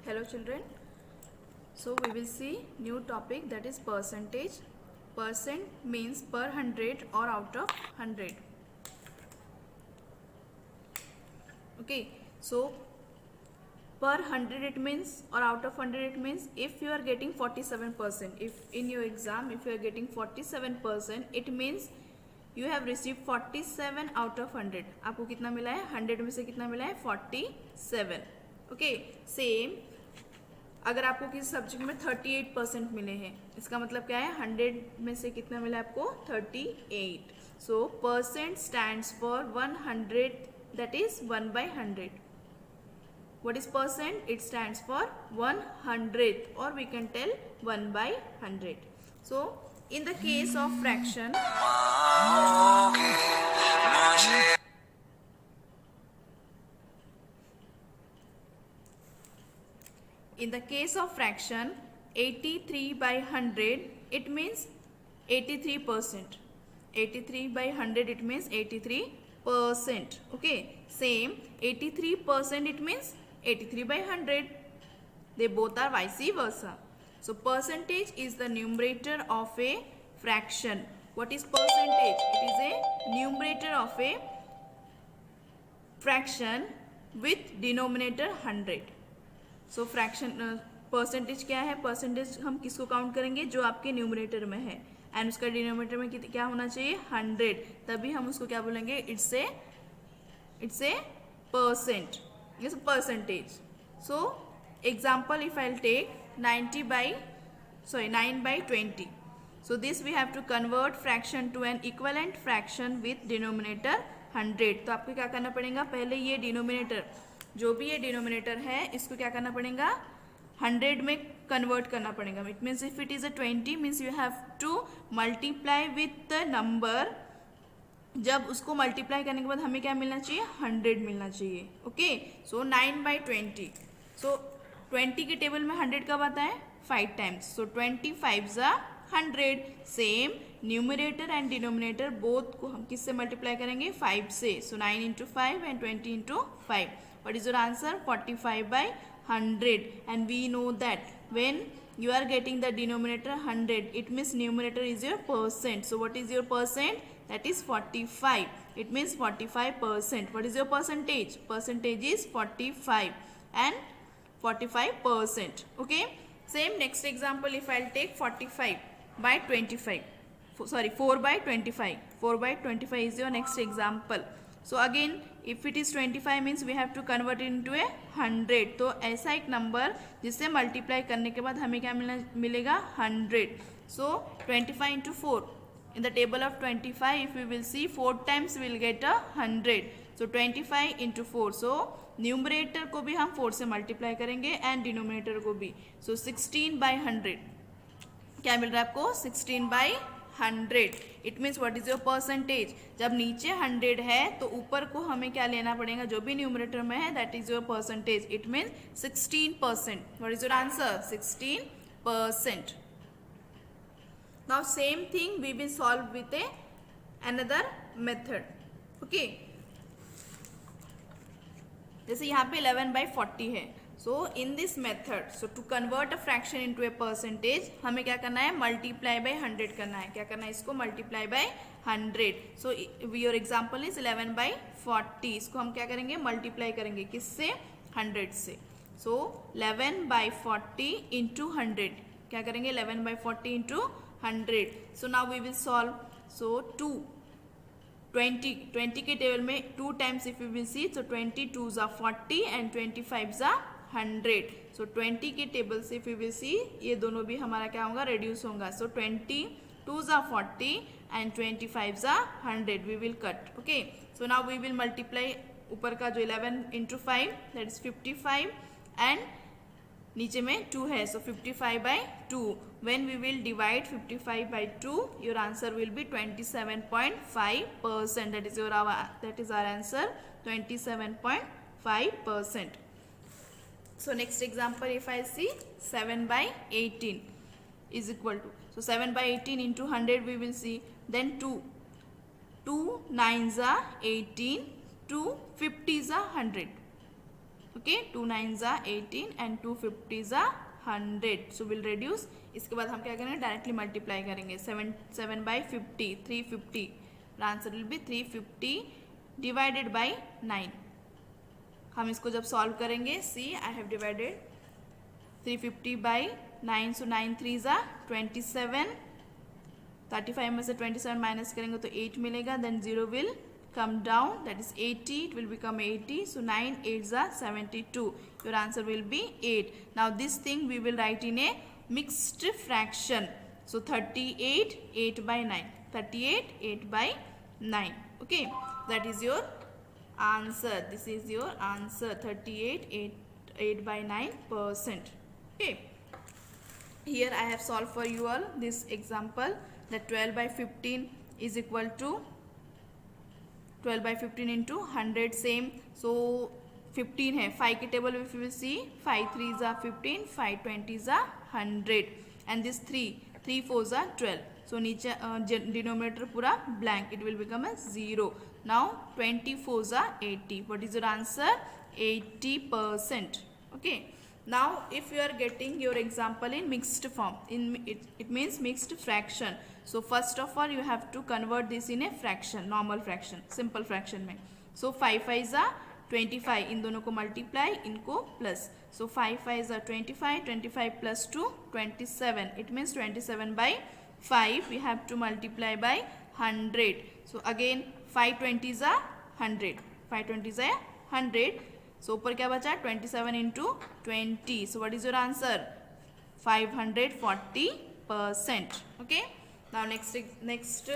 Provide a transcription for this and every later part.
Hello children. So we will see new topic, that is percentage. Percent means per 100 or out of 100. Okay, so per 100 it means, or out of 100 it means, if you are getting 47%, if in your exam if you are getting 47%, it means you have received 47 out of 100. आपको कितना मिला है? 100 में से कितना मिला है? 47. Okay, same अगर आपको किसी सब्जेक्ट में 38% मिले हैं, इसका मतलब क्या है? 100 में से कितना मिला आपको? 38. So percent stands for 100, that is 1/100. What is percent? It stands for 1/100th, or we can tell 1/100. So in the case of fraction, in the case of fraction 83/100, it means 83%. 83/100 it means 83%. Okay, same 83% it means 83/100. They both are vice versa. So percentage is the numerator of a fraction. What is percentage? It is a numerator of a fraction with denominator 100. So fraction percentage क्या है? Percentage हम किसको count करेंगे? जो आपके numerator में है, and उसका डिनोमिनेटर में क्या होना चाहिए? 100. तभी हम उसको क्या बोलेंगे? It's a percent, it's percentage. So example, if I take 9/20. So this we have to convert fraction to an equivalent fraction with denominator 100. तो आपको क्या करना पड़ेगा? पहले ये डिनोमिनेटर, जो भी ये डिनोमिनेटर है, इसको क्या करना पड़ेगा? 100 में कन्वर्ट करना पड़ेगा. It means if it is a 20 means you have to multiply with the number. जब उसको मल्टीप्लाई करने के बाद हमें क्या मिलना चाहिए? 100 मिलना चाहिए. ओके, सो 9/20. सो 20 के टेबल में 100 कब आता है? 5 times. So 25 100. Same numerator and denominator both को हम किससे मल्टीप्लाई करेंगे? 5 से. सो 9 into 5 and 20 into 5. What is your answer? 45/100. And we know that when you are getting the denominator 100, it means numerator is your percent. So what is your percent? That is 45. It means 45%. What is your percentage? Percentage is 45 and 45%. Okay. Same next example, if I'll take 45/25. Sorry, 4/25. 4/25 is your next example. So again, if it is 25 means we have to convert it into a 100. तो ऐसा एक number जिससे multiply करने के बाद हमें क्या मिलेगा? 100. So 25 into 4. In the table of 25, if we will see 4 times we will get a 100. So 25 into 4. So numerator को भी हम 4 से मल्टीप्लाई करेंगे एंड डिनोमिनेटर को भी. So 16/100. क्या मिल रहा है आपको? 16/100. It means what is your percentage? जब नीचे 100 है तो ऊपर को हमें क्या लेना पड़ेगा? जो भी न्यूमरेटर में है, that is your percentage. It means 16%. What is your answer? 16%. Now same thing we will solve with another method. Okay, जैसे यहाँ पे 11/40 है. So in this method, so to convert a fraction into a percentage, हमें क्या करना है? Multiply by 100 करना है. क्या करना है? इसको multiply by 100. So your example is 11/40. इसको हम क्या करेंगे? मल्टीप्लाई करेंगे. किससे? 100 से. So 11/40 into 100. क्या करेंगे? 11/40 into 100. So now we will solve. So 20 के टेबल में 2 times if you will see, so 22 40 and 25 100. So 20 के टेबल से इफ यू विल सी, ये दोनों भी हमारा क्या होगा? रिड्यूस होगा. So 22 40 and 25 100. We will cut. Okay, so now we will multiply. ऊपर का जो 11 into 5, दैट इज 55, एंड नीचे में 2 है. सो 55/2. When we will divide 55/2, your answer will be 27.5%. That is our answer, 27.5%. So next example, if I see 7/18 is equal to, so 7/18 into 100 we will see, then 2 9s are 18, 2 50s are 100. Okay, 2 9 ज़ा 18 and 2 50 ज़ा 100. So will reduce. इसके बाद हम क्या करेंगे, directly multiply करेंगे. 7 by 50 350. Answer will be 350 divided by 9. हम इसको जब सॉल्व करेंगे, सी आई हैव डिवाइडेड 350 बाई 9. सो 9 3 ज़ा 27. 35 में से 27 माइनस करेंगे तो 8 मिलेगा. Then 0 will come down, that is 80. It will become 80. So 9 8s are 72. Your answer will be 8. Now this thing we will write in a mixed fraction. So 38 8 by 9. 38 8 by 9. Okay, that is your answer. This is your answer. 38 8 by 9%. Okay, here I have solved for you all this example, that 12 by 15 is equal to 12 by 15 into 100. Same. सो 15 है. 5 के table if you will सी 5 3 ज़ा 15, 5 20 ज़ा 100 and this 3 4 ज़ा 12. सो नीचे denominator पूरा blank. It will become a 0. Now 24 ज़ा 80. What is your answer? 80%. Okay. Now if you are getting your example in mixed form, it means mixed fraction. So first of all you have to convert this in a fraction, normal fraction, simple fraction में. So 5 5 are 25. इन दोनों को multiply, इनको plus. So 5 5 are 25. 25 plus 2 27. It means 27 by 5 we have to multiply by 100. So again 5 20s are 100. 5 20s are 100. सो ऊपर क्या बचा? 27 into 20. So what is your answer? 540%. Okay. Now next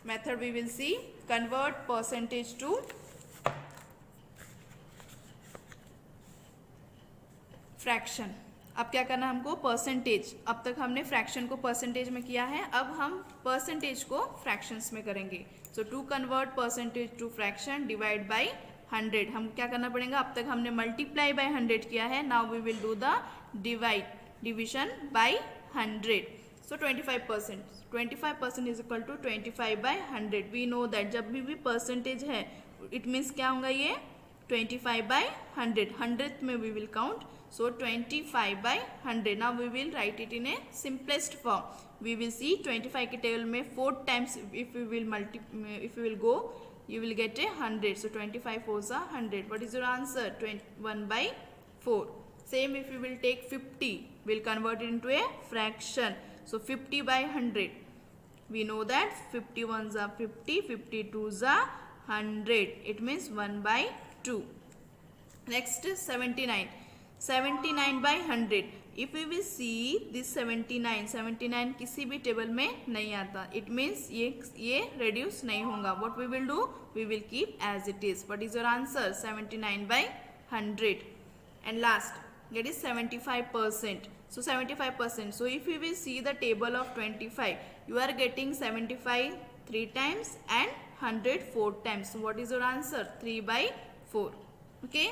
method we will see, convert percentage to fraction. अब क्या करना है हमको? Percentage. अब तक हमने फ्रैक्शन को परसेंटेज में किया है, अब हम परसेंटेज को फ्रैक्शंस में करेंगे. So to convert percentage to fraction, divide by 100. हम क्या करना पड़ेगा? अब तक हमने मल्टीप्लाई बाय 100 किया है. Now we will do the division by 100. So 25%. 25% is equal to 25 by 100. We know that जब भी परसेंटेज है इट मीन्स क्या होगा? ये 25 बाय 100. 100th में we will count. So 25 by 100. Now we will write it in a simplest form. We will see 25 के table में 4 times if you will go, you will get a 100. So 25 4s are 100. What is your answer? 1 by 4. Same if you will take 50, we'll convert it into a fraction. So 50 by 100. We know that 51s are 50, 52s are 100. It means 1 by 2. Next is 79. 79 by 100. If we will see this 79 किसी भी table में नहीं आता. It means ये reduce नहीं होगा. What we will do? We will keep as it is. What is your answer? 79 by 100. And last, that is 75%. So 75%. So if we will see the table of 25, you are getting 75 3 times and 100 4 times. So what is your answer? 3 by 4. Okay.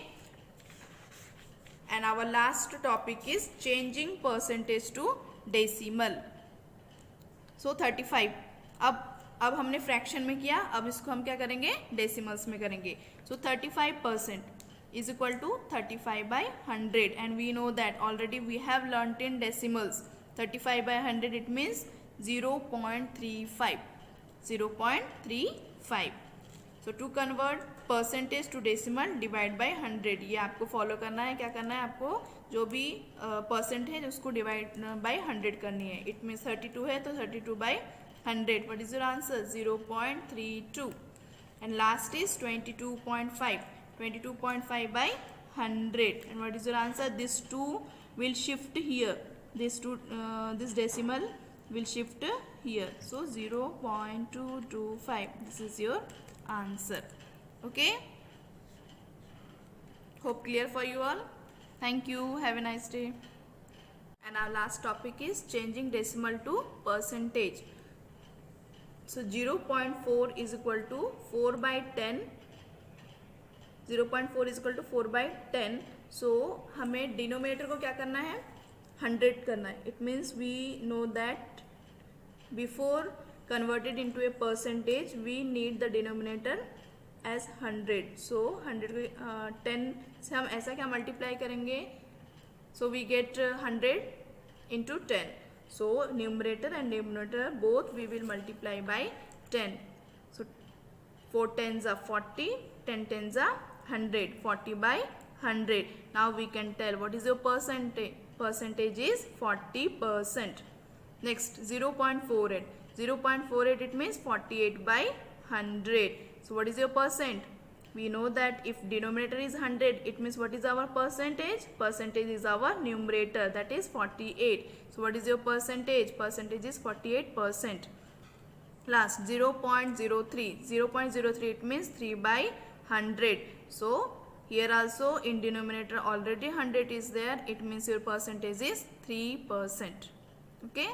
And our last topic is changing percentage to decimal. So 35. अब हमने fraction में किया, अब इसको हम क्या करेंगे? Decimals में करेंगे. So 35% is equal to 35 by 100. And we know that already we have learnt in decimals. 35 by 100 it means 0.35. 0.35. So to convert percentage to decimal, divide by 100. ये आपको फॉलो करना है. क्या करना है आपको? जो भी परसेंट है उसको डिवाइड बाय 100 करनी है. इट मीन्स 32 है तो 32 by 100. What is your answer? 0.32. And last is 22.5. 22.5 by 100. And what is your answer? This 2 will shift here. This decimal will shift here. So 0.225. This is your answer. Okay, hope clear for you all. Thank you, have a nice day. And our last topic is changing decimal to percentage. So 0.4 is equal to 4 by 10. 0.4 is equal to 4 by 10. So हमें denominator को क्या करना है? 100 करना है. It means we know that before converted into a percentage we need the denominator as 100. So 100 को 10 से हम ऐसा क्या मल्टीप्लाई करेंगे, so we get 100 into 10. So numerator and denominator both we will multiply by 10. So 4 tens are 40, 10 tens are 100, 40 by 100. Now we can tell what is your percentage. Percentage is 40%. Next 0.48. 0.48 it means 48 by 100. So what is your percent? We know that if denominator is 100, it means what is our percentage? Percentage is our numerator, that is 48. So what is your percentage? Percentage is 48%. Last 0.03. 0.03 it means 3 by 100. So here also in denominator already 100 is there, it means your percentage is 3%. Okay.